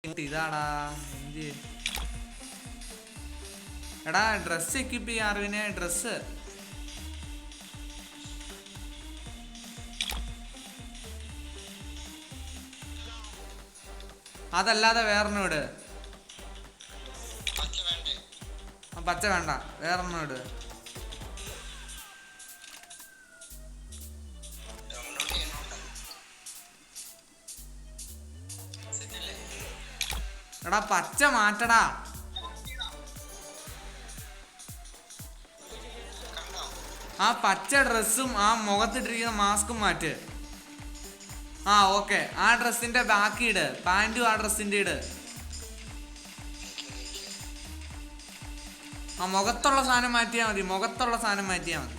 ഇതാടാ എന്ത് എടാ ഡ്രസ് എക്യൂപ്പ് ചെയ്യാൻ അറിവിനെ ഡ്രസ് അതല്ലാതെ വേറൊന്നോട് പച്ച വേണ്ട വേറൊന്നോട് എടാ പച്ച മാറ്റടാ ആ പച്ച ഡ്രസ്സും ആ മുഖത്തിട്ടിരിക്കുന്ന മാസ്കും മാറ്റ് ആ ഓക്കെ ആ ഡ്രസ്സിന്റെ ബാക്കി ഇട് പാൻറ്റും ആ ഡ്രസ്സിന്റെ ഇട് ആ മുഖത്തുള്ള സാധനം മാറ്റിയാൽ മതി മുഖത്തുള്ള സാധനം മാറ്റിയാൽ മതി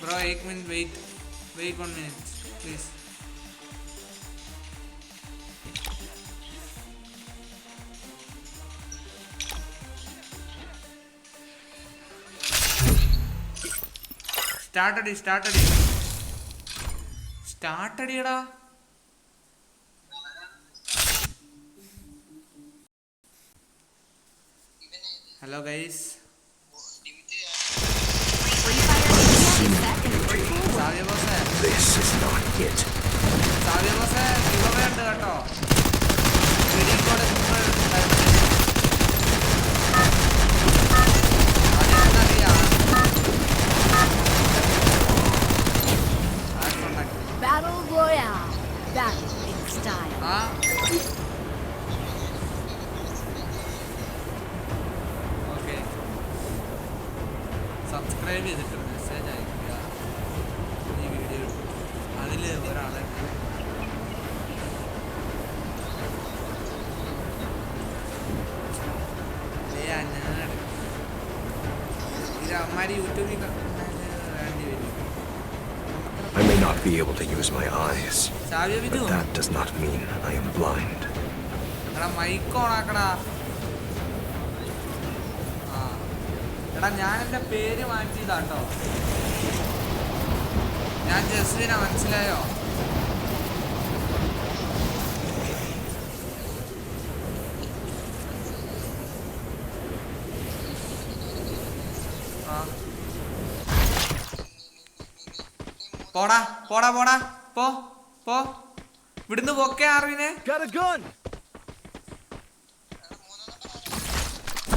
bro 1 minute wait 1 minute please start അടിയടാ hello guys This is not it. ഉണ്ട് കേട്ടോ Battle Royale. Battle in style. Okay subscribe ചെയ്തിട്ട് മെസ്സേജ് അയക്കുക ഈ വീഡിയോ അതിൽ ഒരാളെ ഇത് അമ്മാരി യൂട്യൂബിൽ വേണ്ടി വരും I may not be able to use my eyes, but that does not mean I am blind. എടാ മൈക്ക് ഓണാക്കടാ ആ എടാ ഞാൻ എൻ്റെ പേര് മാറ്റിയതാട്ടോ ഞാൻ ജസ്വിനെ മനസ്സിലായോ പോടാ പോടാ പോടാ പോ പോ ഇവിടുന്ന് പൊക്കെ അറിവിനെ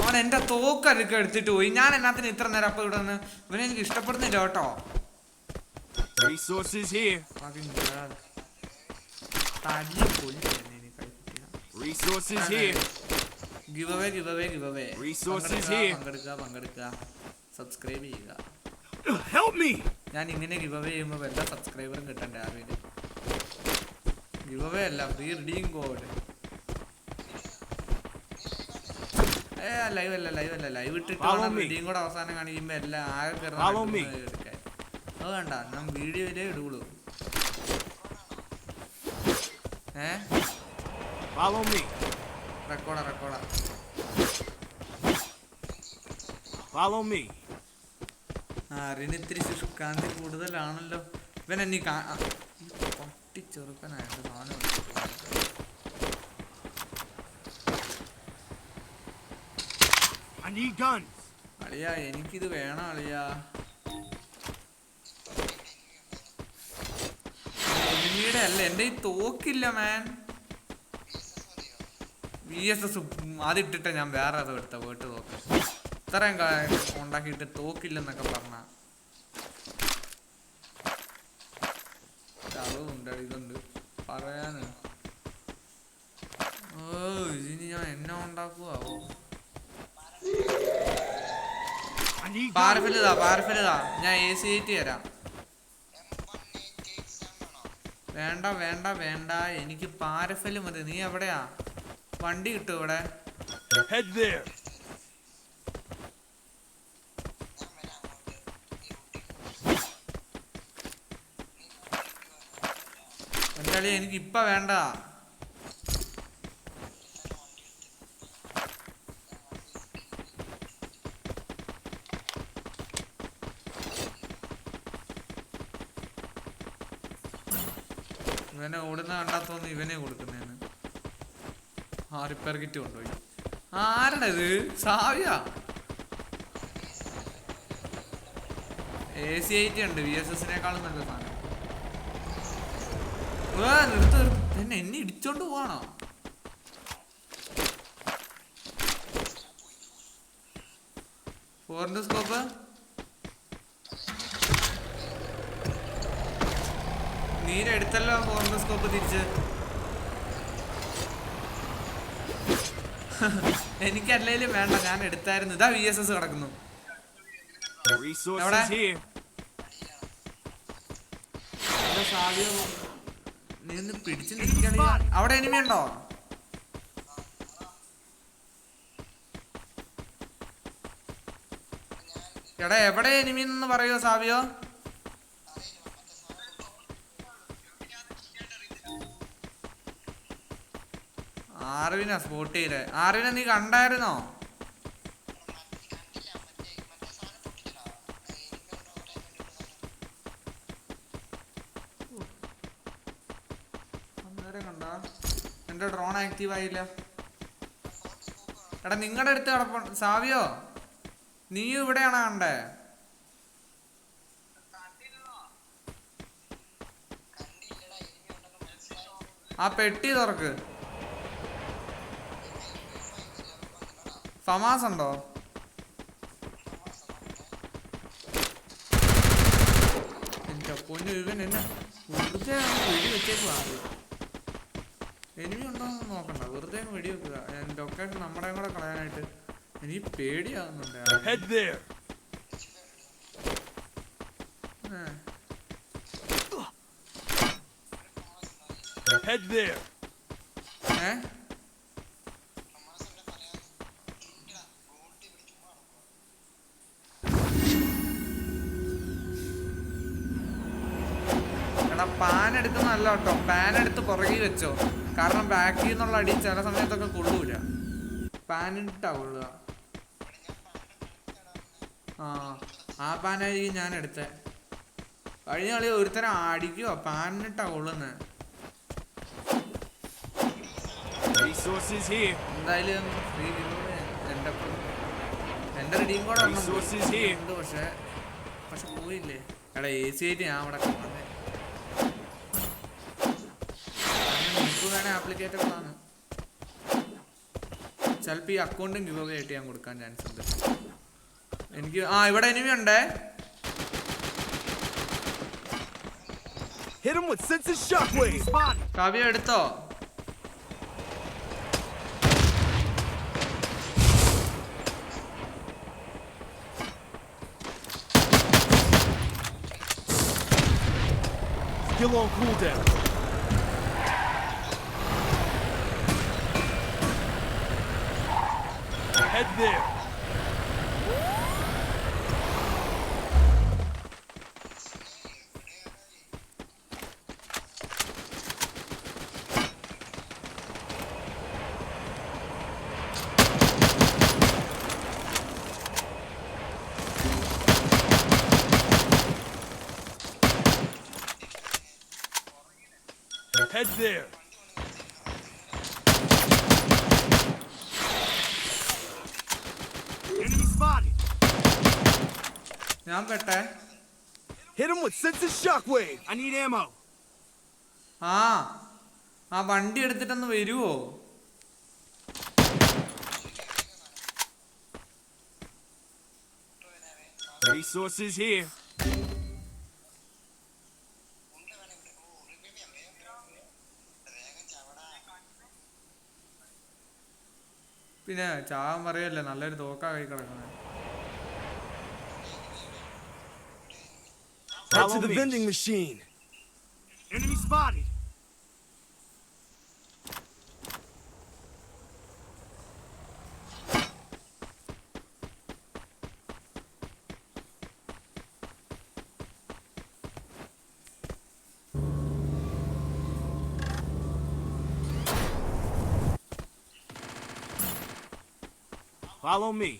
അവൻ എന്റെ തോക്കരുക്ക് എടുത്തിട്ട് പോയി ഞാൻ എന്നാത്തിന് ഇത്ര നേരം അപ്പൊ ഇവിടെ നിന്ന് ഇവനെ എനിക്ക് ഇഷ്ടപ്പെടുന്നില്ല കേട്ടോ പങ്കെടുക്കുക സബ്സ്ക്രൈബ് ചെയ്യുക ഞാൻ ഇങ്ങനെ ഗിവ് അവേ ചെയ്യുമ്പോൾ വല്ല സബ്സ്ക്രൈബറും കിട്ടണ്ടേ ആവിന് ഗിവ് അവേ അല്ല ഫ്രീ റിഡീം കോഡ് ലൈവ് അല്ല ലൈവ് ഇട്ടിട്ട് റിഡീം കോഡ് അവസാനം കാണിക്കുമ്പോ എല്ലാം ആകെ എടുക്കാൻ അത് വേണ്ട ഞാൻ വീഡിയോയിലേ ഇടുള്ളൂ റെക്കോർഡാ അറിനിത്തിരി ശുഷ്കാന്തി കൂടുതലാണല്ലോ ഇവൻ എന്നീ പൊട്ടിച്ചെറുക്കനായിട്ട് സാധനം അളിയാ എനിക്കിത് വേണം അളിയാ എനിമിയുടെ അല്ല എൻ്റെ ഈ തോക്കില്ല മാൻ VSS അതിട്ടിട്ട് ഞാൻ വേറെ അത് എടുത്ത പോയിട്ട് തോക്ക് ഇത്രയും ഉണ്ടാക്കിയിട്ട് തോക്കില്ലെന്നൊക്കെ പറഞ്ഞ അതുണ്ട് ഇതുണ്ട് പറയാന് ഇതിന് ഞാൻ എന്നാ ഉണ്ടാക്കുവോ പാരഫിലിതാ ഞാൻ AC8 തരാം വേണ്ട എനിക്ക് പാരഫില് മതി നീ എവിടെയാ വണ്ടി കിട്ടും ഇവിടെ എന്തായാലും എനിക്ക് ഇപ്പൊ വേണ്ട ഇവനെ ഓടുന്ന കണ്ടാത്തോന്ന് ഇവനെ കൊടുക്കുന്നേന്ന്. ആ റിപ്പയർ കിറ്റ് കൊണ്ടുപോയി. ആരുടെ ഇത്? സാവിയാ. AC-80 ഉണ്ട്, VSS-നേക്കാളും നല്ല സാധനം. നിർത്ത് എന്നെ ഇടിച്ചോണ്ട് പോവാണോ? ഫോറിന്റെ സ്കോപ്പ് നീരെടുത്തല്ലോ. ഫോറിന്റെ സ്കോപ്പ് തിരിച്ച് എനിക്കല്ലേലും വേണ്ട, ഞാൻ എടുത്തായിരുന്നു. ഇതാ VSS കിടക്കുന്നു. നീ ഒന്ന് പിടിച്ചു നിൽക്കണ. അവിടെ എനിമി ഉണ്ടോ? എടാ എവിടെ എനിമി എന്ന് പറയോ സാവിയോ? ആർവിനാ സ്പോട്ട് ചെയ്തേ. ആർവിനെ നീ കണ്ടായിരുന്നോ? അന്നേരം കണ്ടാ? എന്റെ ഡ്രോൺ ആക്റ്റീവ് ആയില്ല. എടാ നിങ്ങളുടെ അടുത്ത് കിടപ്പ സാവിയോ, നീ ഇവിടെയാണോ കണ്ടേ? ആ പെട്ടി തുറക്ക്. ഫമാസ് ഉണ്ടോ? എന്റെ പൊന്നു, ഇവൻ എന്നെ വെറുതെ വെടി വെച്ചേക്കുവാ. എനിമി ഉണ്ടോന്ന് നോക്കണ്ട, വെറുതെ വെടി വെക്കുക. ലൊക്കേഷൻ നമ്മുടെ കൂടെ കളയാനായിട്ട് എനിക്ക് പേടിയാവുന്നുണ്ട്. പാൻ എടുക്കുന്നല്ല കേട്ടോ, പാൻ എടുത്ത് പുറകെ വെച്ചോ. കാരണം ബാക്കിൽ നിന്നുള്ള അടി ചില സമയത്തൊക്കെ കൊള്ളൂല. പാനിട്ടാ കൊള്ളുക. ആ പാനായിരിക്കും ഞാൻ എടുത്തേ. കഴിഞ്ഞ കളി ഒരുത്തരം അടിക്കുവോ, പാനിട്ടാ കൊള്ളുന്നേ. എന്തായാലും എന്റെ റെഡിയും കൂടെ ഉണ്ട്. പക്ഷെ പോയില്ലേ. എടാ AC-80 ഞാൻ അവിടെ കാണുന്നത്. വേണേ ആപ്ലിക്കേറ്റബിളാണ്. ചിലപ്പോൾ ഈ അക്കൗണ്ടും ഗിവ് അവേ ആയിട്ട് ഞാൻ കൊടുക്കാൻ ചാൻസ് ഉണ്ട്. എനിക്ക് ഇവിടെ എനിമി ഉണ്ടേ. കാവ്യ എടുത്തോ? Still on cooldown. Head there. Head there. Enemy spotted. ഞാൻ പെട്ടെ. Hit him with sensitive shockwave. I need ammo. ആ വണ്ടി എടുത്തിട്ടൊന്ന് വരുവോ? Resources here. പിന്നെ ചാവാൻ പറയല്ലേ, നല്ലൊരു തോക്കാ കൈ കിടക്കുന്നത്. Head to the vending machine. Enemy spotted. Follow me.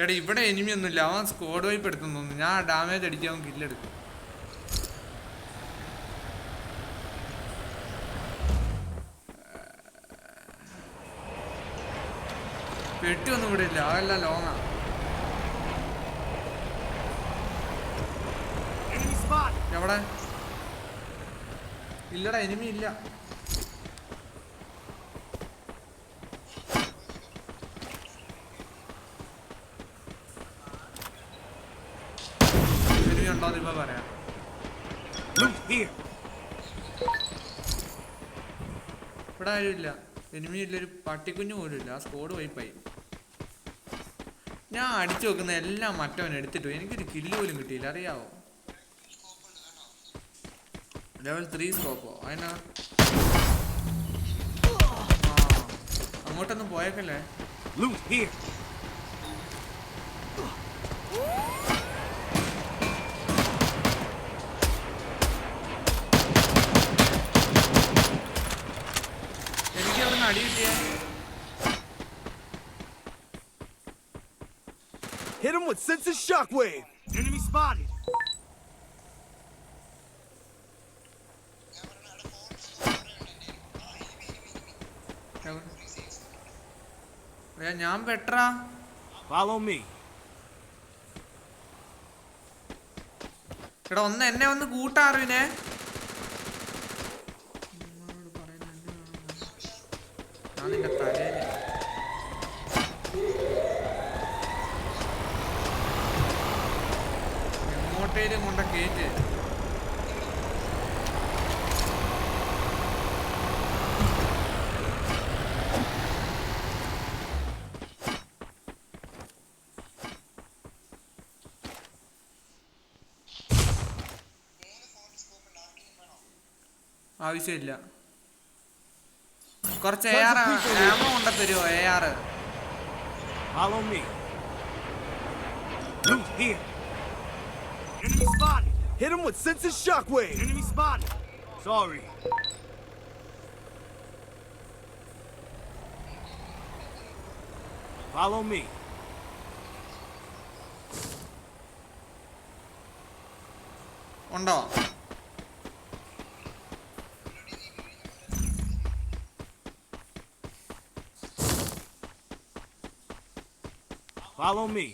എടാ ഇവിടെ എനിമി ഒന്നുമില്ല, അവൻ സ്ക്വാഡ് വൈപ്പ് എടുത്തെന്ന് തോന്നുന്നു. ഞാൻ ഡാമേജ് അടിക്കാൻ അവൻ കില്ലെടുക്കും. പെട്ടി ഒന്നും ഇവിടെ ഇല്ല, അതെല്ലാം ലോങ്ങാ. എവിടെ ഇല്ലടാ, എനിമി ഇല്ല. എനിമി ഉണ്ടോന്ന് ഇപ്പൊ പറയാം. ഇവിടെ ആരും ഇല്ല, എനിമി ഇല്ല, ഒരു പട്ടിക്കുഞ്ഞു പോലും ഇല്ല. ആ സ്കോഡ് വൈപ്പായി. ഞാൻ അടിച്ചു വെക്കുന്ന എല്ലാം മറ്റവൻ എടുത്തിട്ടു. എനിക്കൊരു കില്ല് പോലും കിട്ടിയില്ല, അറിയാവോ? ലെവൽ 3 സ്കോപ്പോ? അതിനാ അങ്ങോട്ടൊന്നും പോയേക്കല്ലേ. എനിക്ക് അവിടെ നിന്ന് അടി കിട്ടിയേ. Hit him with sense of shockwave. Enemy spotted. ഞാൻ പെട്രാ. Follow me. എടാ ഒന്ന് എന്നെ ഒന്ന് കൂട്ടാറിനെ. ഞാൻ നിന്റെ തലേനെ എങ്ങോട്ടേലും കൊണ്ട കേറ്റ്. ആവശ്യമില്ല. കുറച്ച് AR ആമോ കൊണ്ട തരുമോ? AR Follow me. Loot here. Enemy spotted. Hit him with sense of shockwave. Enemy spotted. Sorry. Follow me. ഉണ്ടോ? Follow me.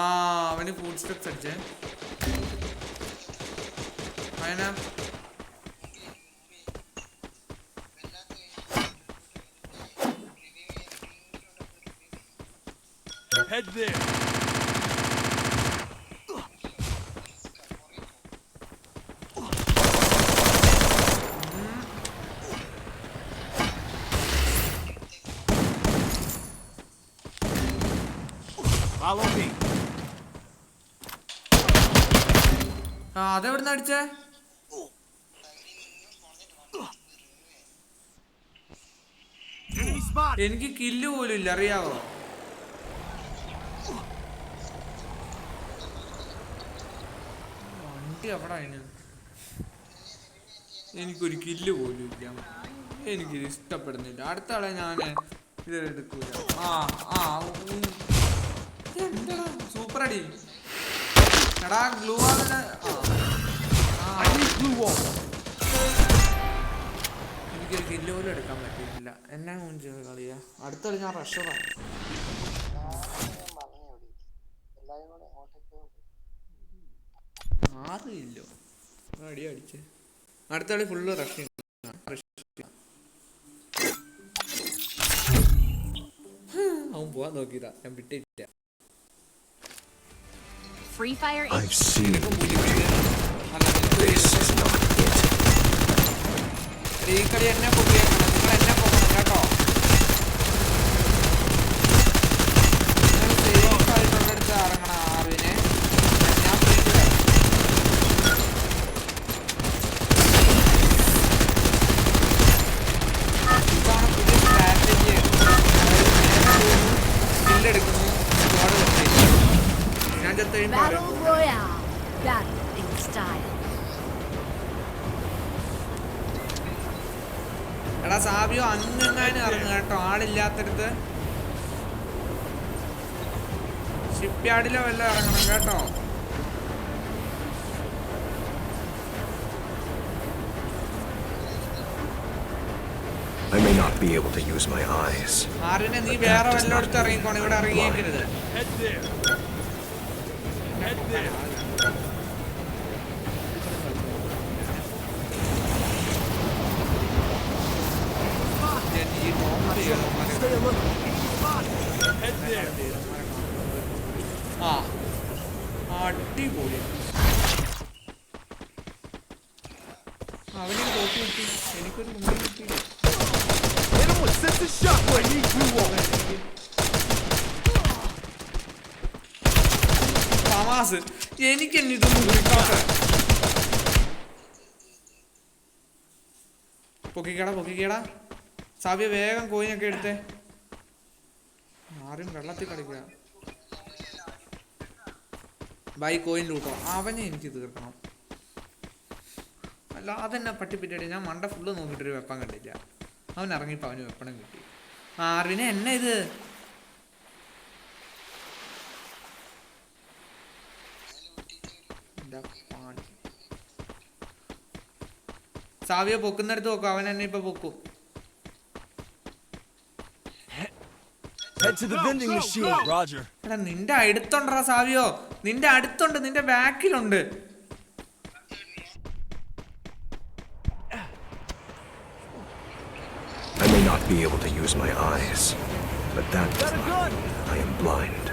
അവന് ഫുഡ് സ്റ്റെപ്സ് അടിച്ചേ. അതിനാ Head there. Follow me. അതെവിടുന്ന് അടിച്ചേ? എനിക്ക് കില്ല് പോലും ഇല്ല, അറിയാവോ? വണ്ടി അവിടെ അതിന് എനിക്കൊരു കില്ല് പോലും ഇല്ല. എനിക്കിത് ഇഷ്ടപ്പെടുന്നില്ല. അടുത്ത ആളെ ഞാൻ ഇത് എടുക്കൂല. എന്താടാ സൂപ്പർ അടി. എടാ ഗ്ലൂ എനിക്കൊരു കില്ല് പോലും എടുക്കാൻ പറ്റിയിട്ടില്ല. എന്നെ മുഞ്ച് കളിയാ. അടുത്ത കളി ഞാൻ റഷറാണ്. ആറില്ലോ അടി അടിച്ച്. അടുത്ത കളി ഫുള്ള് റഷ്. അവൻ പോവാൻ നോക്കിയതാ, ഞാൻ വിട്ടില്ല. Free Fire. I've seen it. This is not it. ഈ കളി എന്നെ പൊക്കിയേക്കണം. നിങ്ങൾ എന്നെ പൊക്കണം കേട്ടോ. നിങ്ങൾ സേഫ് ആയിട്ടുള്ളടുത്ത് ഇറങ്ങണം. ആറിനെ ഞാൻ പോയിട്ട് ഇതാണ് പുതിയ സ്ട്രാറ്റജി. സ്കില്ലെടുക്കുന്നു, സ്ക്വാഡ് വെച്ച് ഞാൻ ചത്ത Battle Royale. Battle in style. എടാ സാബിയോ അന്നെങ്ങാനും ഇറങ്ങുക കേട്ടോ, ആളില്ലാത്തടുത്ത്. ഷിപ്പ്യാർഡിലോ വല്ലതും ഇറങ്ങണം കേട്ടോ. I may not be able to use my eyes. ആറിനെ നീ വേറെ വല്ലയിടത്ത് ഇറങ്ങിക്കോണം, ഇവിടെ ഇറങ്ങിയേക്കരുത്. Head there. Head there. Stay alert. Head there. ആ അടിപൊളി. അവന് തോക്കി കിട്ടി, എനിക്കൊരു മുമ്പിൽ കിട്ടി. Hit him with sense of shockwave. I need blue wall. ഫമാസ് എനിക്കെന്നെ ഇതൊന്നും കിട്ടാത്ത. പൊക്കിക്കടാ സാബിയ വേഗം കോയിനൊക്കെ എടുത്തേ. ആരും വെള്ളത്തിൽ കളിക്കുക. ബൈ കോയിൻ ലൂട്ടോ. അവനെ എനിക്ക് തീർക്കണം. അല്ല അതെന്നെ പട്ടിപ്പിറ്റി. ഞാൻ മണ്ട ഫുള്ള് നോക്കിയിട്ടൊരു വെപ്പൻ കണ്ടില്ല. അവൻ ഇറങ്ങിയപ്പോൾ അവന് വെപ്പണം കിട്ടി. ആർവിനെ എന്നെ ഇത് സാവിയെ പൊക്കുന്നിടത്ത് നോക്കും. അവൻ എന്നെ ഇപ്പൊ പൊക്കും. Head to the vending machine, Roger. എടാ നിന്റെ അടുത്തുണ്ടോ സാവിയോ? നിന്റെ അടുത്തുണ്ട്, നിന്റെ ബാക്കിലുണ്ട്. I may not be able to use my eyes, but that does not mean I am blind.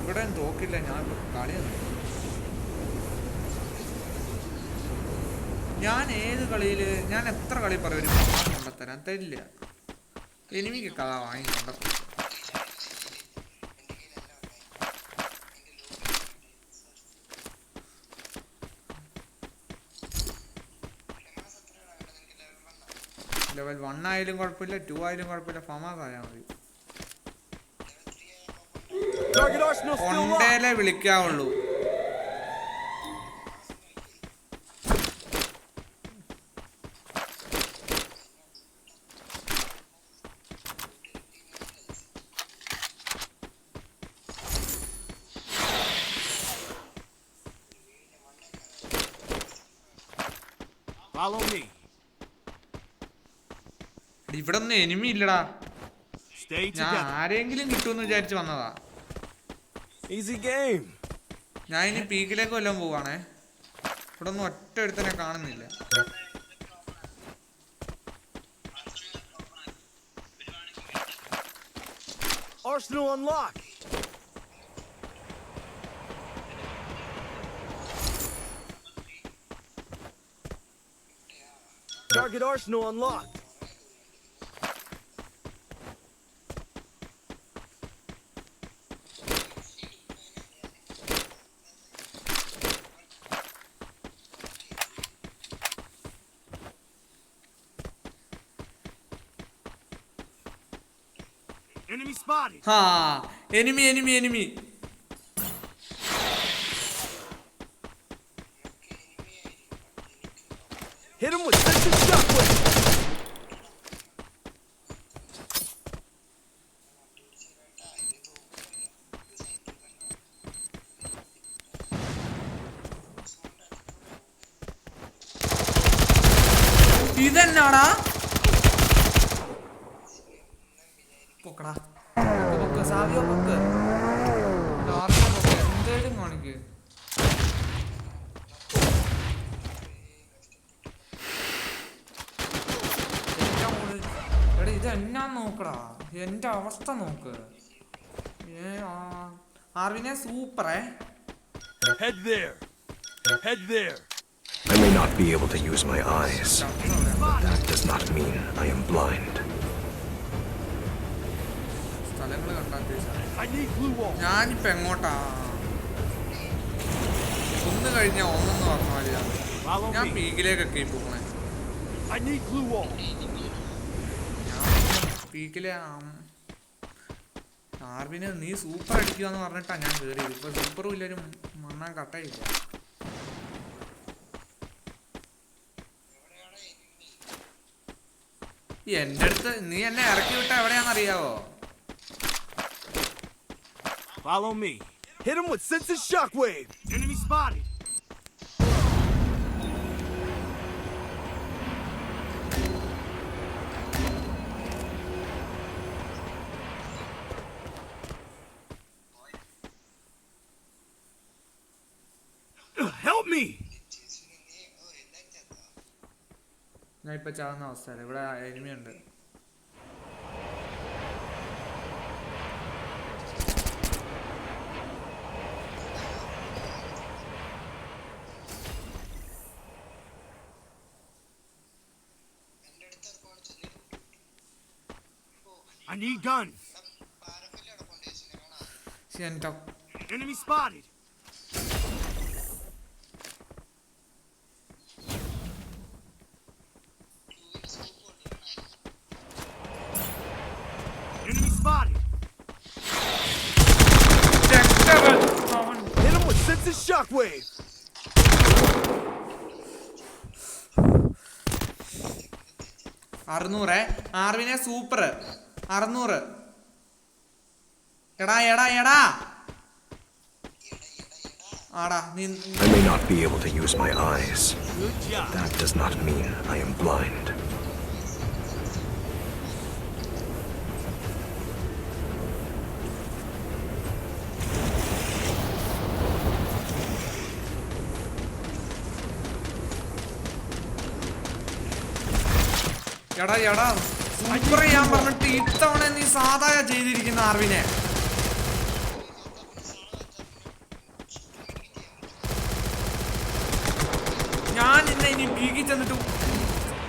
ഇവിടെ തോക്കില്ല. ഞാൻ കളിയാണ്. ഞാൻ ഏത് കളിയില് ഞാൻ എത്ര കളി പറയും കൊണ്ടുത്തരാൻ തരില്ല. എനിമിക്ക് കഥ വാങ്ങിക്കൊണ്ട ലെവൽ 1 ആയാലും കുഴപ്പമില്ല, 2 ആയാലും കുഴപ്പമില്ല. ഫമാസ് ആയാൽ മതി. കൊണ്ടേലെ വിളിക്കാവുള്ളൂ. Follow me. ഇവിടെ ഒന്നും എനിമി ഇല്ലടാ. Stay ഞാൻ together. ആരെങ്കിലും കിട്ടുമെന്ന് വിചാരിച്ചു വന്നതാ. Easy game. ഞാൻ ഇനി പീക്കിലേക്ക് വല്ലതും പോവാണേ. ഇവിടെ ഒന്നും ഒറ്റ ഒരുത്തനെ കാണുന്നില്ല. Arsenal unlocked. Target arsenal unlocked. Enemy spotted. ഹാ enemy. Hit him with sense of shockwave. ഇതെന്നാടാ? പൊക്കടാ പൊക്ക് സാവിയോ പൊക്ക്. എന്തേലും കാണിക്ക്. എടാ ഇതെന്നാ നോക്കടാ, എന്റെ അവസ്ഥ നോക്ക്. ആർവിനെ സൂപ്പറേ. Head there. Head there. I may not be able to use my eyes, but that does not mean I am blind. സ്ഥലങ്ങള് കണ്ടാ I need blue wall. ഞാനിപ്പോ എങ്ങോട്ടാ? ഒന്ന് കഴിഞ്ഞ ഒന്നെന്ന് പറഞ്ഞാല് ഞാൻ പീക്കിലേക്കൊക്കെ പോണേ. I need blue wall. പീക്കിലെ ആർവിന് നീ സൂപ്പർ അടിക്കുവാന്ന് പറഞ്ഞിട്ടാ ഞാൻ കേറിയത്. ഇപ്പൊ സൂപ്പറും ഇല്ലൊരു മണ്ണാൻ കട്ടയില്ല. എന്റെ അടുത്ത് നീ എന്നെ ഇറക്കി വിട്ട എവിടെയാണെന്നറിയാവോ? Follow me. Hit him with senses shockwave. Enemy spotted. Help me. ഞാൻ ഇപ്പൊ ചാവുന്ന അവസ്ഥയല്ല. ഇവിടെ എനിമി ഉണ്ട്. I need gun. Enemy spotted. Enemy spotted. Hit him with senses shockwave. അറുന്നൂറ് ആർവിനെ സൂപ്പർ 600. എടാ എടാ എടാ ആടാ നീ. I may not be able to use my eyes. Good job. That does not mean I am blind. എടാ എടാ super ചെയ്യാൻ പറഞ്ഞിട്ട് ഇത്തവണ നീ സാധാ ചെയ്തിരിക്കുന്ന ആർവിനെ. ഞാൻ നിന്നെ ഇനി peaky ചെന്നിട്ടു.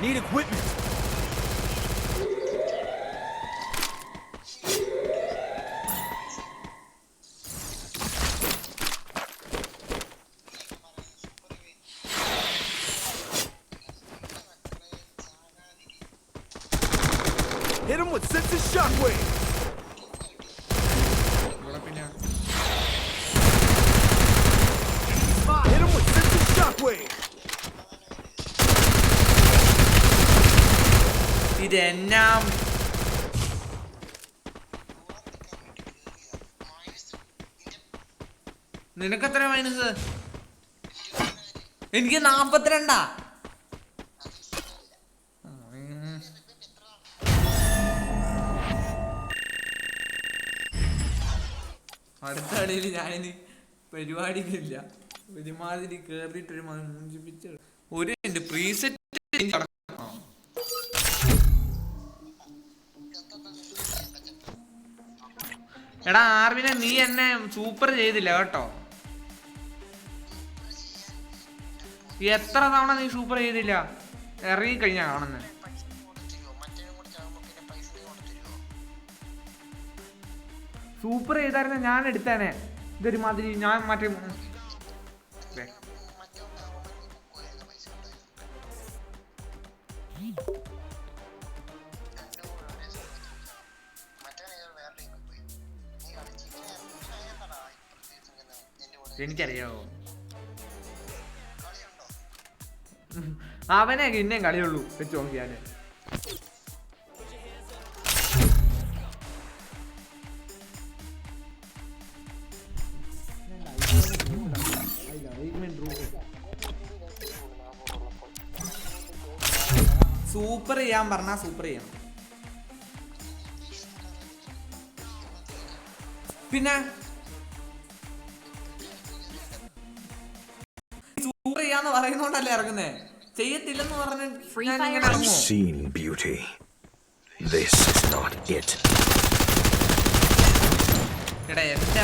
Need equipment. Hit him with senses shockwave. Hit him with senses shockwave. ഇതെന്നാ നിനക്കെത്ര മൈനസ്? എനിക്ക് 42. അടുത്ത കളിയിൽ ഞാനിനി പരിപാടിക്കില്ല. ഒരുമാതിരി കേറിയിട്ടൊരു മൂഞ്ചിപ്പിച്ച ഒരു പ്രീസെറ്റ്. എടാ ആർവിനെ നീ എന്നെ സൂപ്പർ ചെയ്തില്ല കേട്ടോ. എത്ര തവണ നീ സൂപ്പർ ചെയ്തില്ല? ഇറങ്ങി കഴിഞ്ഞാ കാണുന്നത്. സൂപ്പർ ചെയ്തായിരുന്നു ഞാൻ എടുത്തേനെ. ഇതൊരു മാതിരി ഞാൻ മറ്റേ എനിക്കറിയാവോ അവനെ ഇന്നേം കളിയുള്ളൂ വെച്ച് നോക്കിയാല്. സൂപ്പർ ചെയ്യാൻ പറഞ്ഞാ സൂപ്പർ ചെയ്യണം. പിന്നെ സൂപ്പർ ചെയ്യാന്ന് പറയുന്നോണ്ടല്ലേ ഇറങ്ങുന്നേ. ചെയ്യത്തില്ലെന്ന് പറഞ്ഞ് I've seen beauty. This is not it. എടാ എന്റെ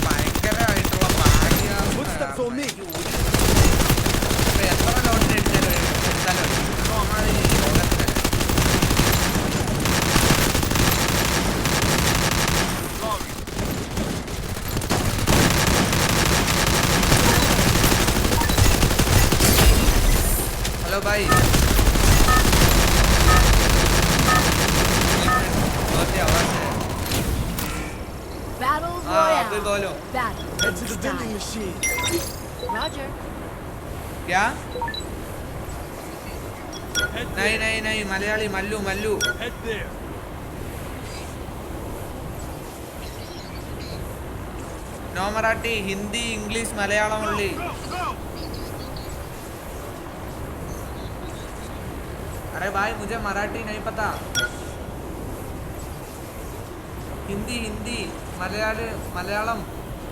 ഭയങ്കരമായിട്ടുള്ള Footsteps on me. എത്ര ലോട്ടിന് എടുത്താലും हेलो भाई Battle अभी Royale. बोलो Battle Head to the vending style. machine. Roger. क्या नहीं Malayali Mallu Mallu no Marathi Hindi English Malayalam only अरे भाई मुझे मराठी नहीं पता Hindi Hindi Malayalam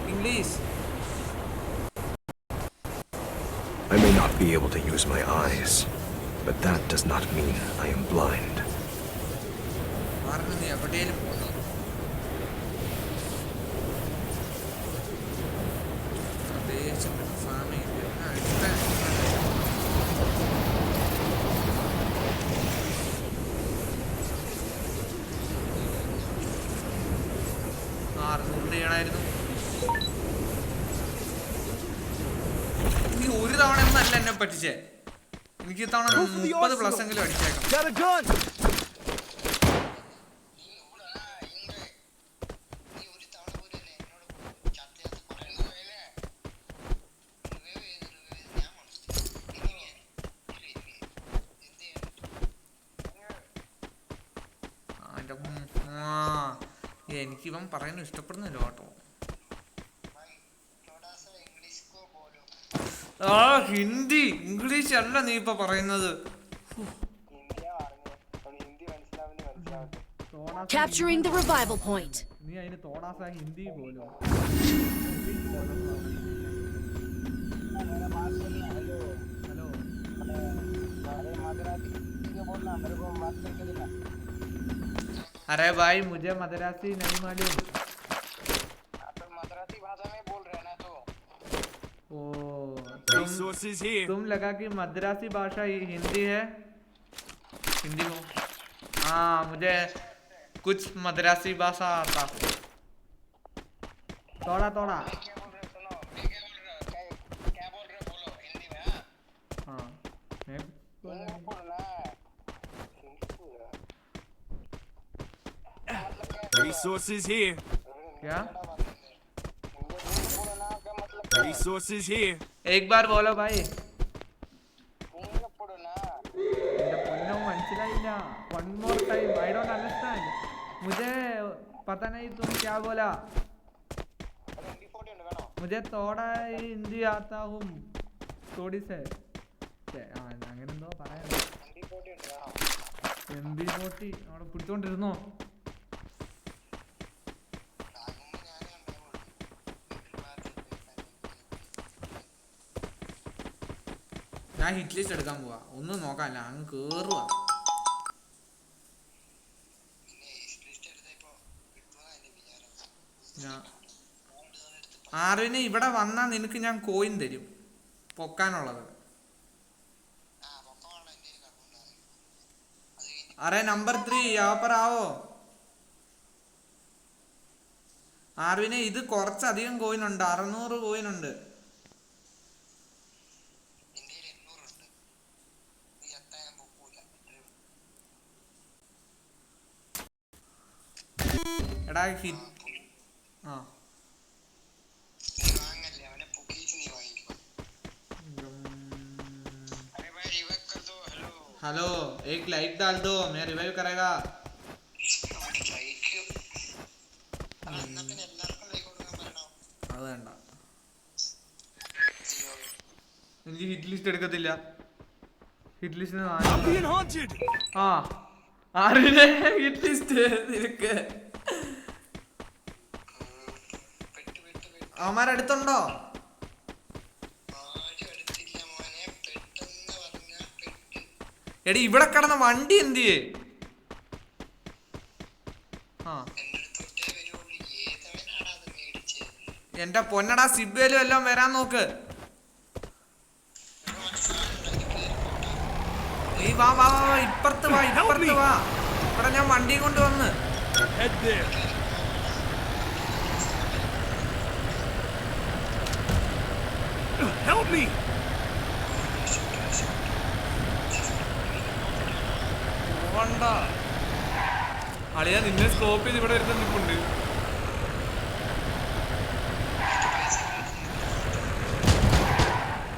English I may not be able to use my eyes, but that does not mean I am blind. ഒരു തവണ ഒന്നല്ല എന്നെ പറ്റിച്ചേ എനിക്ക് തവണ 30 പ്ലസ് എങ്കിലും അടിച്ചേക്കാം എനിക്കിവൻ പറയുന്നത് ഇഷ്ടപ്പെടുന്നില്ല കേട്ടോ ആ ഹിന്ദി ഇംഗ്ലീഷ് അല്ല നീ ഇപ്പൊ പറയുന്നത് Capturing the revival point. നീ അതിന് തോടാസ ഹിന്ദി പോലും ഹലോ अरे भाई मुझे मद्रासी नहीं मालूम मद्रासी भाषा में बोल रहे हैं ना तो तुम लगा कि मद्रासी भाषा हिंदी है हिंदी को हाँ मुझे कुछ मद्रासी भाषा आता थोड़ा थोड़ा क्या बोल रहे बोलो हिंदी में हाँ Resources here. क्या Resources here. एक बार बोलो भाई One more time I don't understand मुझे पता नहीं तुम क्या बोला मुझे थोड़ा ही हिंदी आता हूँ थोड़ी से അങ്ങനെ എന്തോ പറയാം MP40 അവിടെ പിടിച്ചോണ്ടിരുന്നോ ഞാൻ ഹിറ്റ് ലിസ്റ്റ് എടുക്കാൻ പോവാ ഒന്നും നോക്കാനില്ല അങ്ങ് കേറുക ആറിന് ഇവിടെ വന്നാ നിനക്ക് ഞാൻ കോയിൻ തരും പൊക്കാനുള്ളത് अरे नंबर 3 यहाँ पर आओ ആർവിനെ ഇത് കുറച്ചധികം കോയിൻ ഉണ്ട് 600 കോയിൻ ഉണ്ട് എടാ ഹിറ്റ് ആ हेलो एक लाइक डाल दो मैं रिवाइव करेगा അത് വേണ്ട എനിക്ക് ഹിറ്റ് ലിസ്റ്റ് എടുക്കത്തില്ല ഹിറ്റ് ലിസ്റ്റിന് ആ ആറിനെ ഹിറ്റ് ലിസ്റ്റ് നിനക്ക് അവന്മാരടുത്തുണ്ടോ എടി ഇവിടെ കിടന്ന വണ്ടി എന്ത് ചെയ്യേ എന്റെ പൊന്നടാ സിബേലും എല്ലാം വരാൻ നോക്ക് നീ വാ വാ വാ ഇപ്പുറത്ത് വാ ഇവിടെ ഞാൻ വണ്ടി കൊണ്ട് വന്ന് അളിയാ നിന്നെ സ്കോപ്പ് ചെയ്ത് ഇവിടെ വരുന്ന നിൽപ്പുണ്ട്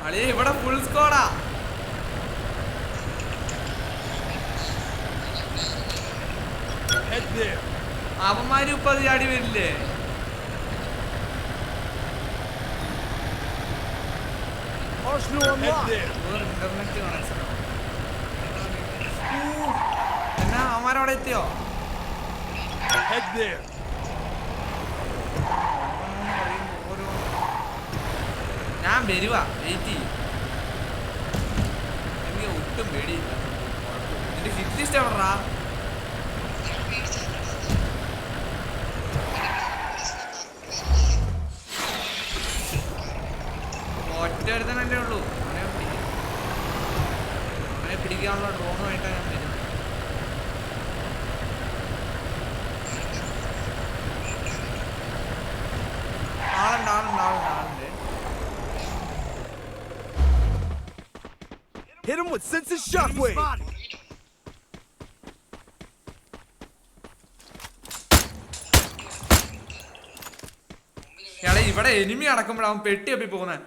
അളിയ ഇവിടെ ഫുൾ സ്കോഡാ അവന്മാര് ഇപ്പൊ അത് ചാടി വരില്ലേ? ഇന്റർനെറ്റ് കണക്ഷൻ എന്നാ അവന്മാരവിടെ എത്തിയോ? ഞാൻ വരുവാ, വെയിറ്റ് ചെയ്യും. എനിക്ക് ഒട്ടും പേടിയില്ല. നിന്റെ ഹിറ്റ് ലിസ്റ്റ് എവിടെടാ? ഒറ്റ ഒരുത്തനല്ലേ ഉള്ളൂ. അവനെ പിടിക്കാനുള്ള ഡ്രോണുമായിട്ടാണ് ഞാൻ വരുന്നത്. ആളുണ്ട്. Hit him with senses shockwave. എടാ ഇവിടെ എനിമി അടക്കുമ്പോഴാ അവൻ പെട്ടി അപ്പി പോകുന്നേ.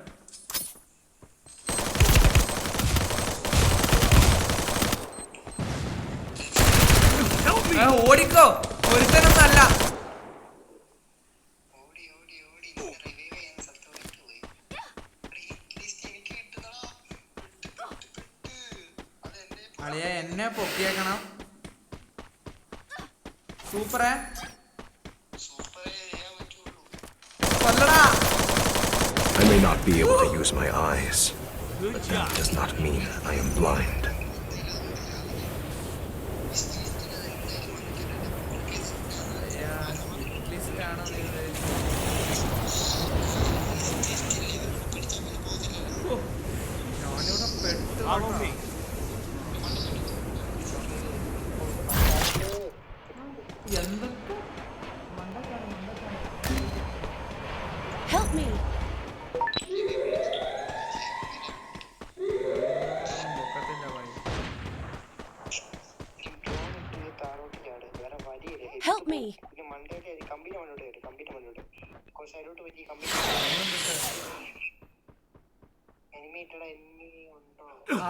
ഓടിക്കോ, ഒരുത്തനൊന്നും അല്ല. അളിയ എന്നെ പൊക്കിയേക്കണം. സൂപ്പറേ കൊല്ലടാ. I may not be able to use my eyes, but that does not mean I am blind. Follow me. Help me! Help me!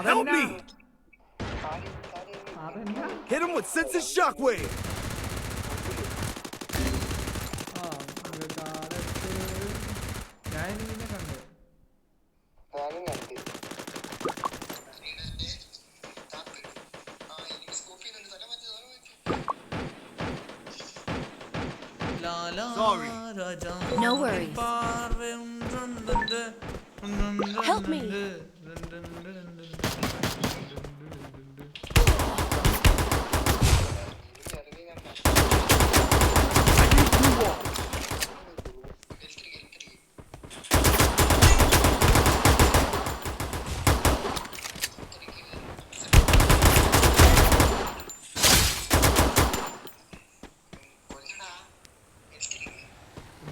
Help me! Hit him with senses shockwave. Sorry. No worries. Help me.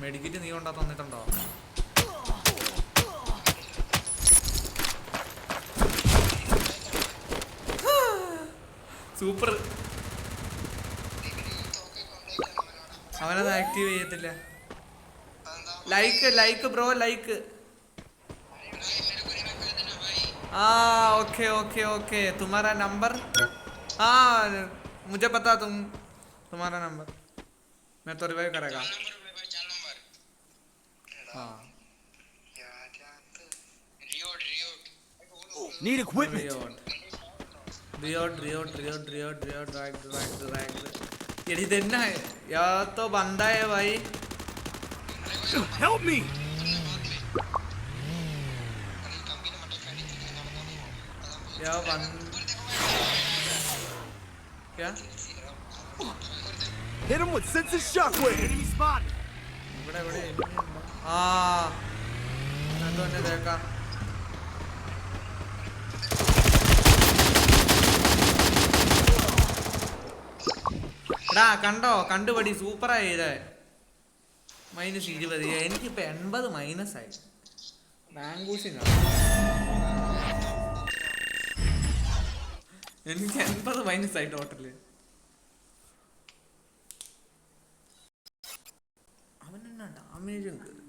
മെഡിക്കറ്റ് നീ കൊണ്ടാ തന്നിട്ടുണ്ടോ? Super. അവനത് active ചെയ്യത്തില്ല. Like bro like. Okay तुम्हारा number? मुझे पता तुम्हारा number मैं तो रिवाइव करेगा. Need equipment. रियोट राइट ये देना है या तो बंदा है भाई. Help me. क्या Hit him with senses shockwave. Enemy spotted. बड़े मैं तो ने देखा. കണ്ടോ കണ്ടുപടി സൂപ്പറായി. ഇത് -20 എനിക്കിപ്പോ 80 മൈനസായി. ബാങ്കൂസിനാണ് എനിക്ക് 80 മൈനസായി ടോട്ടല്. അവനെന്നാ ഡാമേജും കയറി.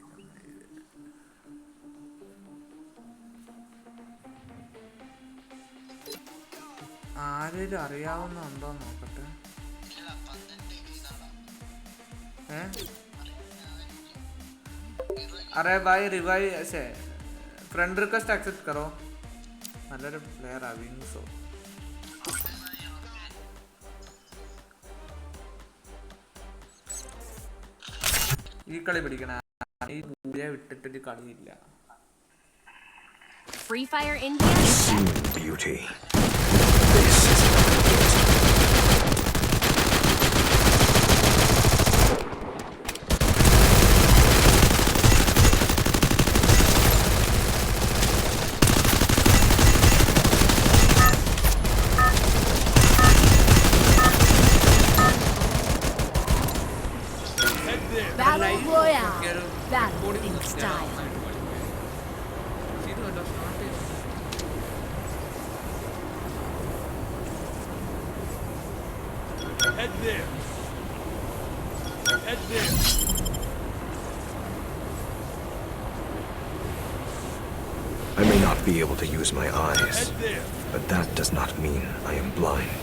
ആരെങ്കിലും അറിയാവുന്നുണ്ടോ നോക്കട്ടെ. अरे भाई रिवाइव ऐसे फ्रेंड रिक्वेस्ट एक्सेप्ट करो നല്ലൊരു പ്ലെയർ ആ വിൻസോ ഈ കളി പിടിക്കണ ഈ പൂജയെ വിട്ടിട്ടൊരു കളിയില്ല Free Fire India. Beauty. This is Battle Royale. Battle in style. Head there. Head there. I may not be able to use my eyes, Head there. but that does not mean I am blind.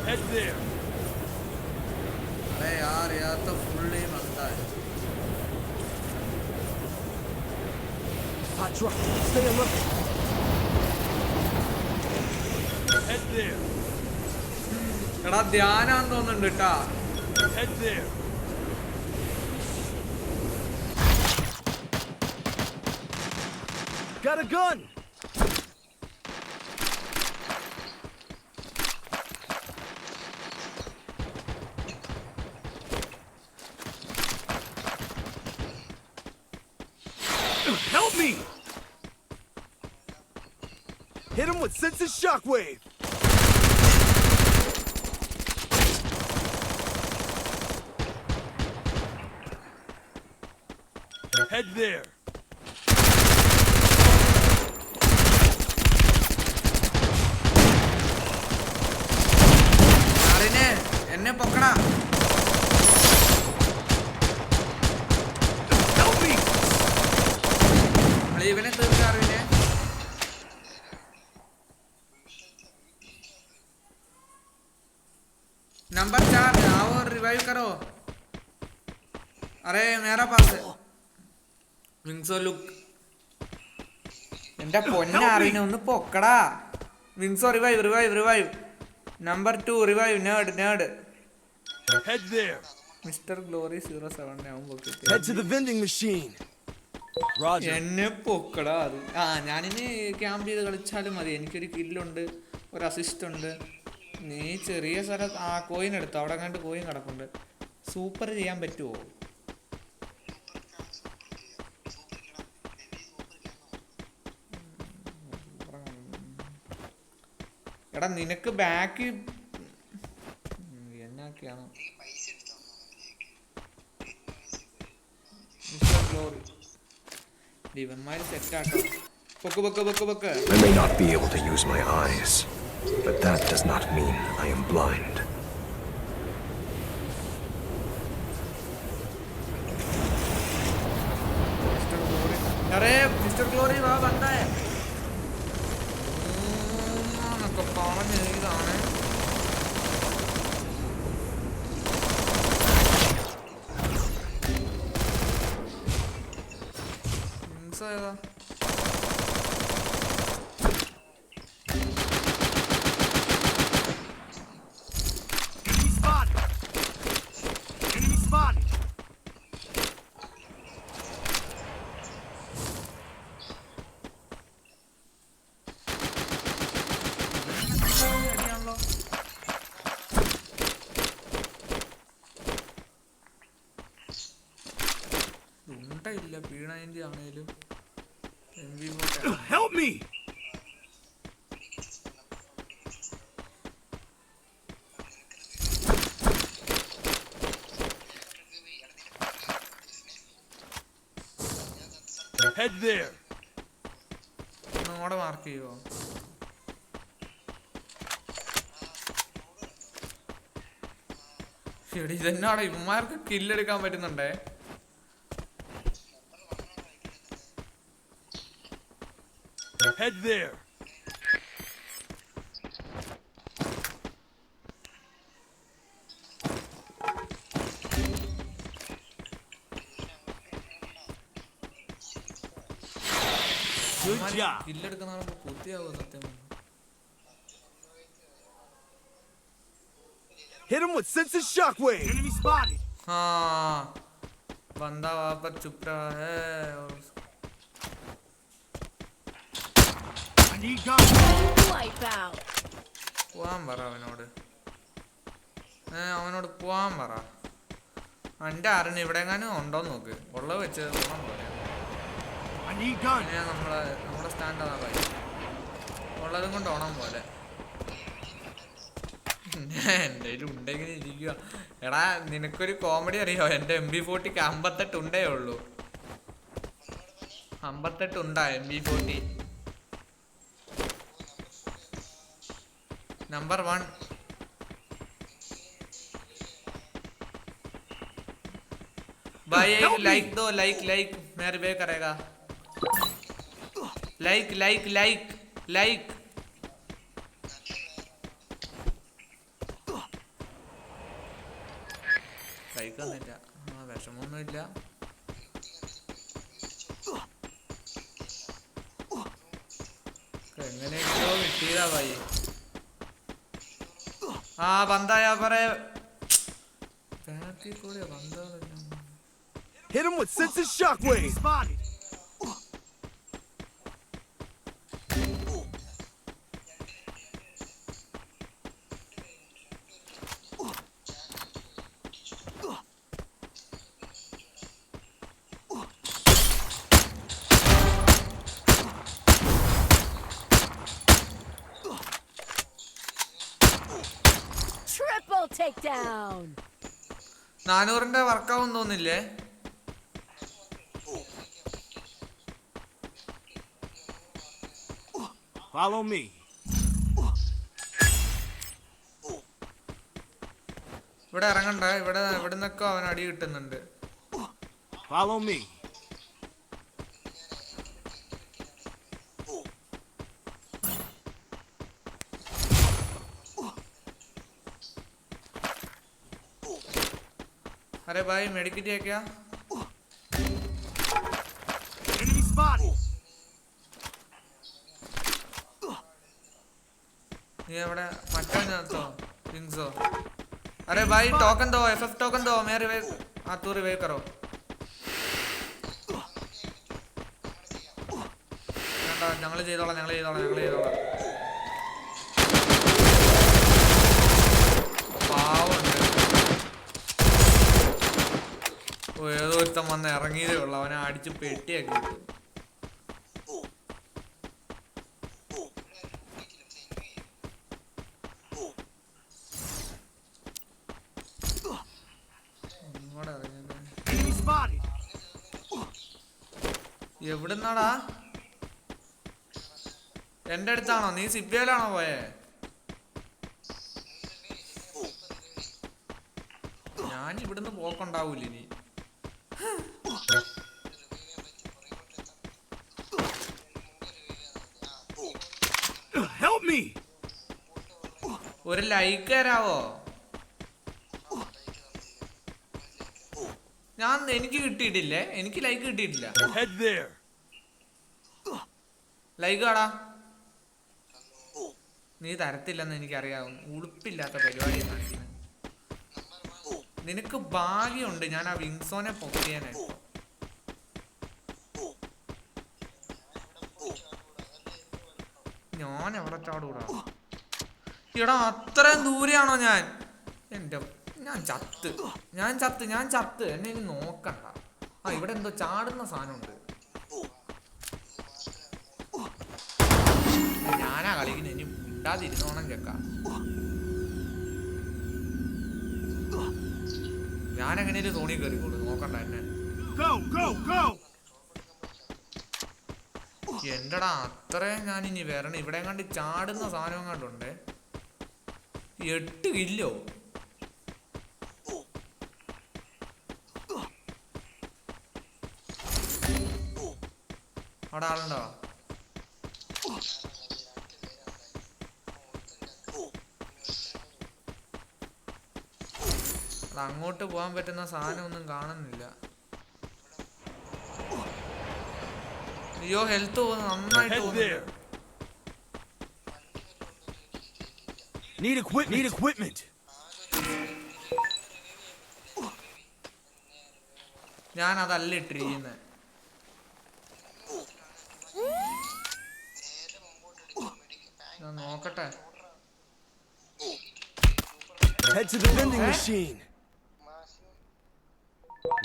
Head there. अरे यार तो full ही बनता है Hot truck. Stay alert. Head there. എടാ ധ്യാനാന്ന് തോന്നുന്നുണ്ട് കേട്ടാ Head there. Got a gun. Help me! Hit him with Sense's shockwave. Head there. അറിനെ എന്നെ പൊക്കടാ Help me! ഇവനെ തീർക്കാ അറിനെ नंबर 4 आओ रिवाइव करो अरे मेरा पास विंग्सो लुक എന്റെ പൊന്ന അറിനെ ഒന്ന് പൊക്കടാ വിൻസോ revive revive revive number 2 revive nerd Head there. Mister Glory 07 നെ അവൻ പൊക്കിട്ട് Head to the vending machine. Roger. എന്നെ പൊക്കടാ അത് ഞാനിനി ക്യാമ്പ് ചെയ്ത് കളിച്ചാലും മതി എനിക്കൊരു കില്ലുണ്ട് ഒരു അസിസ്റ്റ് ഉണ്ട് നീ ചെറിയ സ്ഥലത്ത് ആ കോയിൻ എടുത്തു അവിടെ കണ്ട് കോയിൻ കിടപ്പുണ്ട് സൂപ്പർ ചെയ്യാൻ പറ്റുമോ എടാ നിനക്ക് ബാക്ക് എന്നൊക്കെയാണ് ഇവന്മാര് സെറ്റാട്ടോ പൊക്ക് I may not be able to use my eyes, but that does not mean I am blind. अरे मिस्टर ग्लोरी वाह बंदा है Enemy spotted. Enemy spotted. ഇല്ല P90 ആണേലും Help me! Head there. ഒന്നുകൂടെ മാർക്ക് ചെയ്യുമോ എടി ഇതെന്നാണ് ഇവന്മാർക്ക് കില്ലെടുക്കാൻ പറ്റുന്നുണ്ടേ Head there. Good job. കില്ലെടുക്കുന്ന കുത്തിയാവോ സത്യം. Hit him with sense of shockwave. Enemy spotted. हाँ बंदा वहाँ पर चुप रहा है और I need guns. Wipeout. പോവാൻ പറ അവനോട്. അവനോട് പോവാൻ പറ. എൻ്റെ അറിഞ്ഞ് ഇവിടെ എങ്ങാനും ഉണ്ടോന്ന് നോക്ക്. ഉള്ളത് വെച്ച് പോകാൻ പോലെ. I need guns. നമ്മുടെ സ്റ്റാൻഡാണ് പൈ ഉള്ളതും കൊണ്ട് ഓണം പോലെ. എൻ്റെ ഉണ്ടെങ്കിൽ ഇരിക്കുക. എടാ നിനക്കൊരു കോമഡി അറിയോ? എൻ്റെ MB40 58 ഉണ്ടേ ഉള്ളൂ. 58 ഉണ്ടാ MB40 नंबर 1. भाई एक लाइक दो. लाइक मेरे पे करेगा. लाइक ലൈക്ക് ഒന്നുമില്ല. വിഷമൊന്നുമില്ല. എങ്ങനെയൊക്കെയോ കിട്ടിയതാ ഭായി. ആ ബന്ധായാ പറ ബാക്കിൽ കൂടെ ബന്ധാ. Hit him with sense of shockwave. Spotted. Triple takedown. 400 വർക്കാവും തോന്നില്ലേ? Follow me. ഇവിടെ ഇറങ്ങണ്ട. ഇവിടുന്നൊക്കെ അവൻ അടി കിട്ടുന്നുണ്ട്. Follow me. अरे भाई मेडिकेट है क्या? Enemy spotted. ये बड़ा मट्टा जातो थिंग्सो. अरे भाई टोकन दो. FF टोकन दो. मैं रिवाइव. हाँ तू रिवाइव करो. ഞങ്ങൾ ചെയ്തോളാം. പാവുണ്ട്. ഏതോ ഒരുത്തം വന്ന് ഇറങ്ങിയതേ ഉള്ളു. അവനെ അടിച്ച് പെട്ടിയാക്കി കിട്ടും. എവിടുന്നാടാ? എന്റെ അടുത്താണോ? നീ സിബിയയിലാണോ പോയേ? ഞാൻ ഇവിടുന്ന് പോക്കുണ്ടാവൂല ഇനി. Help me. ഒരു ലൈക്ക് തരാവോ? എനിക്ക് കിട്ടിയിട്ടില്ലേ. എനിക്ക് ലൈക്ക് കിട്ടിയിട്ടില്ല. Head there. ലൈക്ക് കാടാ. നീ തരത്തില്ലെന്ന് എനിക്കറിയാവും. ഉളുപ്പില്ലാത്ത പരിപാടി കാണിക്കുന്നത്. നിനക്ക് ഭാഗ്യമുണ്ട് ഞാൻ ആ വിങ്സോനെ പൊക്കിയാനായിട്ട്. ഞാൻ എവിടെ ചാടൂടാ? എടാ അത്രയും ദൂരെയാണോ ഞാൻ? ഞാൻ ചത്ത്. എന്നെ ഇനി നോക്കണ്ട. ആ ഇവിടെ എന്തോ ചാടുന്ന സാധനമുണ്ട്. ഞാനാ കളിക്കുന്നത്. ഇനി മിണ്ടാതിരുന്നോണം ചെക്ക. ഞാൻ എങ്ങനെയൊരു തോണി കയറിക്കോളൂ. നോക്കണ്ട എന്നെ. എന്റെടാ അത്രയും ഞാൻ ഇനി വരണം. ഇവിടെ കണ്ട് ചാടുന്ന സാധനം കണ്ടുണ്ട്. 8 കില്ലോ. അവിടെ ആളുണ്ടോ? അങ്ങോട്ട് പോകാൻ പറ്റുന്ന സാധനം ഒന്നും കാണുന്നില്ല. അയ്യോ ഹെൽത്ത് നന്നായിട്ട് Head പോകുന്നുണ്ട്. there. Need equipment. ഞാൻ അതല്ല ഇട്ടിരിക്കുന്നത്. ഞാൻ നോക്കട്ടെ. Head to the vending machine.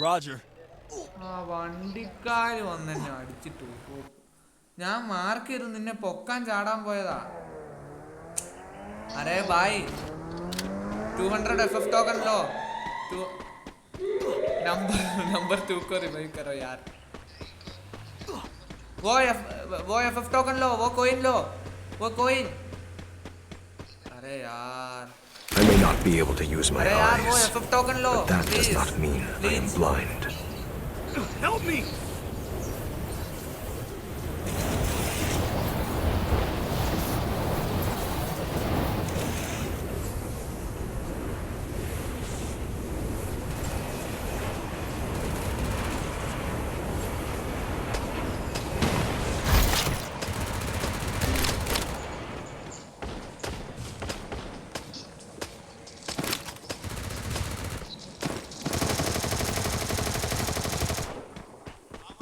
Roger. ആ വണ്ടിക്കാര് വന്നെന്നെ അടിച്ചിട്ട് പോയി. ഞാൻ മാർക്ക് ചെയ്ത് നിന്നെ പൊക്കാൻ ചാടാൻ പോയതാ. अरे भाई 200 FF टोकन लो. नंबर 2 को रिवाइव करो यार. वो FF टोकन लो, वो कोइन. अरे यार. I may not be able to use my अरे यार वो eyes, FF token low. but that does not mean I am blind. Help me.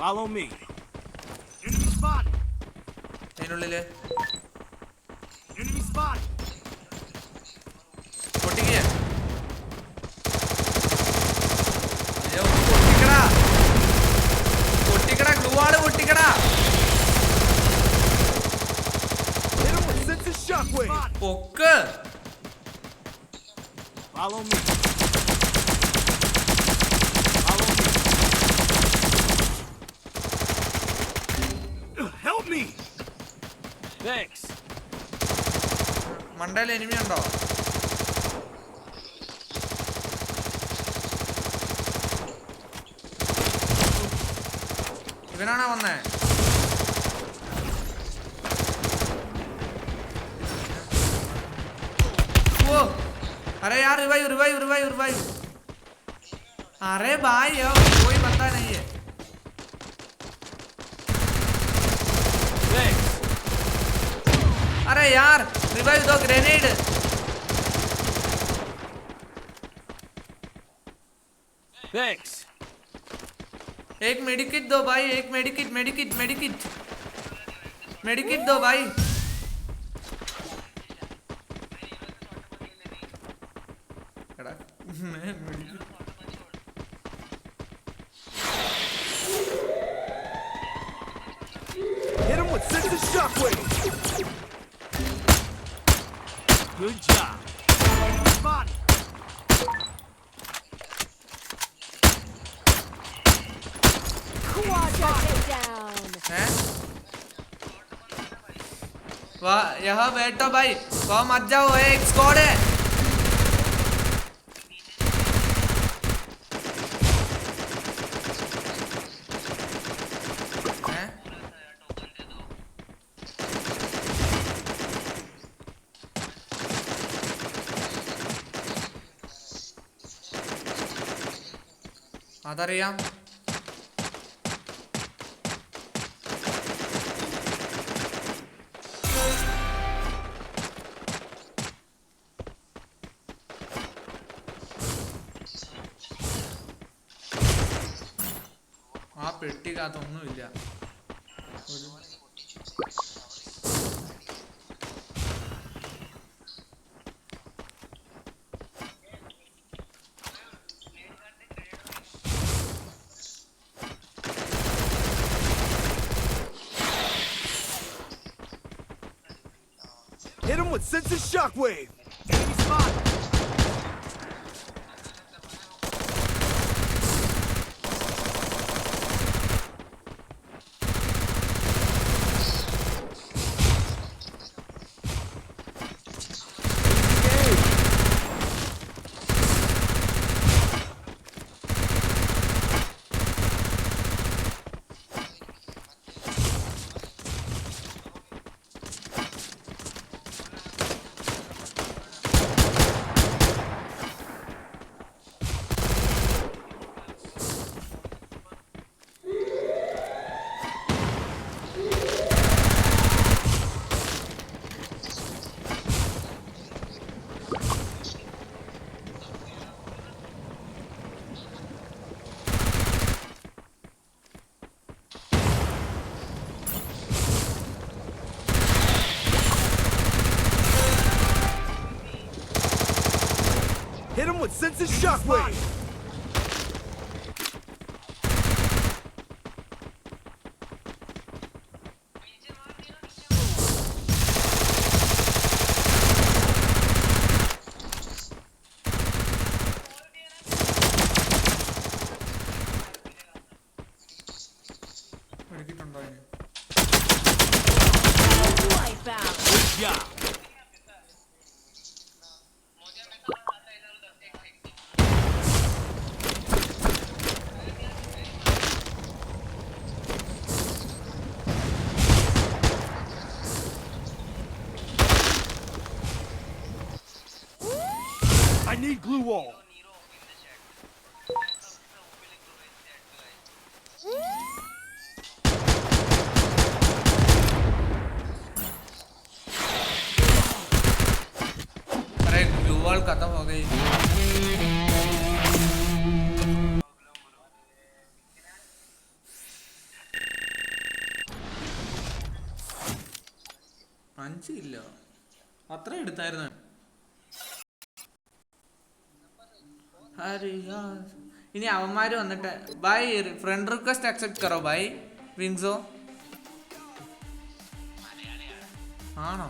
Follow me. Enemy spotted. അതിനുള്ളില് Enemy spotted. പൊട്ടിക്കേ. അയ്യോ പൊട്ടിക്കടാ ഗ്ലൂവാള് പൊട്ടിക്കടാ. Hit him with sense of shockwave. പൊക്ക്. Follow me. Follow me. Help me. Thanks. മണ്ടയിൽ enemy ഉണ്ടോ? ഇവനാണോ വന്നേ? ഓ अरे यार revive. अरे भाई यार कोई बंदा नहीं है. Thanks. अरे यार रिवाइव दो ग्रेनेड. Thanks. एक मेडिकिट दो भाई. एक मेडिकिट दो भाई. എടാ, medikit. Hit him with sense of shockwave. Good job. Enemy spotted. Quadra takedown. हैं? वाह यहाँ बैठो भाई. वहाँ मत जाओ. एक स्क्वाड है. हैं? അതറിയാം. ആ പെട്ടിക്കകത്തൊന്നുമില്ല. Hit him with sense of shockwave. Enemy spotted. with senses shockwave! എടുത്തിട്ടുണ്ടോ അതിന്? Wipeout. Good job! I need glue wall. अरे ग्लू वॉल खत्म हो गई। അഞ്ച് ഇല്ല, അത്ര എടുത്തായിരുന്നു. ഇനി അവന്മാര് വന്നിട്ട് ബൈ ഫ്രണ്ട് റിക്വസ്റ്റ് അക്സെപ്റ്റ് കറോ ബൈ വിങ്സോ. ആണോ?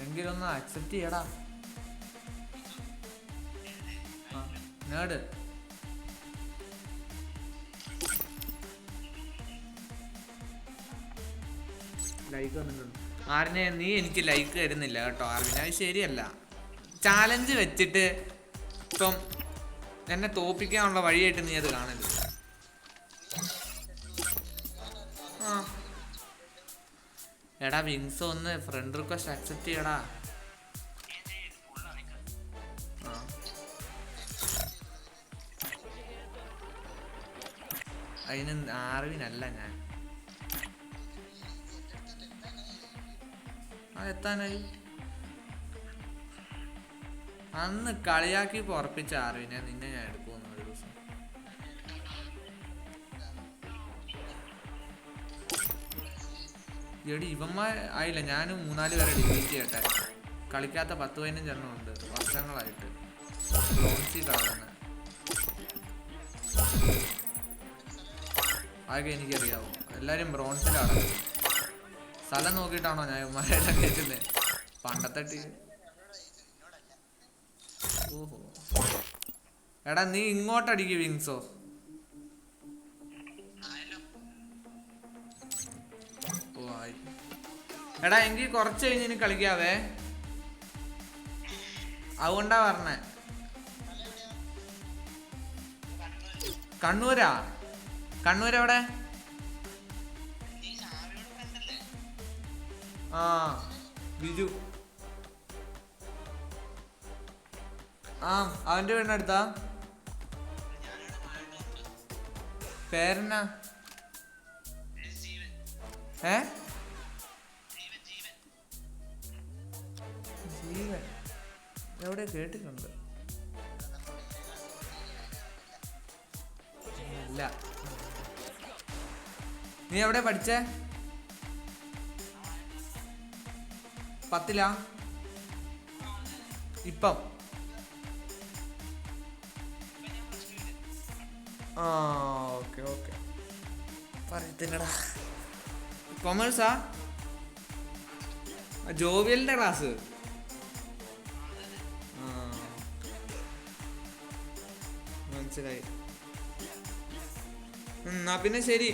എങ്കിലൊന്ന് അക്സെപ്റ്റ് ചെയ്യടാ. നേട് ലൈക്ക് വന്നിട്ടുണ്ട്. ആറിനെ നീ എനിക്ക് ലൈക്ക് തരുന്നില്ല കേട്ടോ ആർവിനെ, അത് ശരിയല്ല. ചാലഞ്ച് വെച്ചിട്ട് ഇപ്പം എന്നെ തോപ്പിക്കാനുള്ള വഴിയായിട്ട് നീ അത് കാണരുത്. ആ എടാ വിങ്സ് ഒന്ന് ഫ്രണ്ട് റിക്വസ്റ്റ് അക്സെപ്റ്റ് ചെയ്യടാ. അതിന് ആർവിനല്ല ഞാൻ. എത്താനായി അന്ന് കളിയാക്കി ഉറപ്പിച്ച ആർവിനെ നിന്നെ ഞാൻ എടുക്കുമെന്ന് ഒരു ദിവസം. എടി ഇവന്മാർ ആയില്ല, ഞാൻ 3-4 പേരെ ഡിലീറ്റ് ചെയ്യട്ടെ. കളിക്കാത്ത 10-15 എണ്ണമുണ്ട് വർഷങ്ങളായിട്ട്. ബ്രോൺസി കാണുന്നത് ആകെ എനിക്കറിയാവോ. എല്ലാരും ബ്രോൺസിലാണ്. സ്ഥലം നോക്കിയിട്ടാണോ ഞാൻ ഇവന്മാരെല്ലാം കേൾക്കുന്നത്? പണ്ടത്തെ ഓഹോ എടാ നീ ഇങ്ങോട്ടടിക്ക് വിങ്സോ. ഓ ആയി. എടാ എങ്കിൽ കുറച്ച് കഴിഞ്ഞ് ഇനി കളിക്കാവേ, അതുകൊണ്ടാ പറഞ്ഞേ. കണ്ണൂരാ? കണ്ണൂരെവിടെ? ആ ബിജു. ആ അവന്റെ വീടിനടുത്താ? പേരെന്നാ? ജീവൻ എവിടെ കേട്ടിട്ടുണ്ട്? അല്ല, നീ എവിടെ പഠിച്ചേ? 10ലാ ഇപ്പം? ആ ഓക്കെ ഓക്കെ, പറയത്തില്ലടാ. കൊമേഴ്സാ? ജോവിയലിന്റെ ക്ലാസ്? മനസ്സിലായി. എന്നാ പിന്നെ ശരി.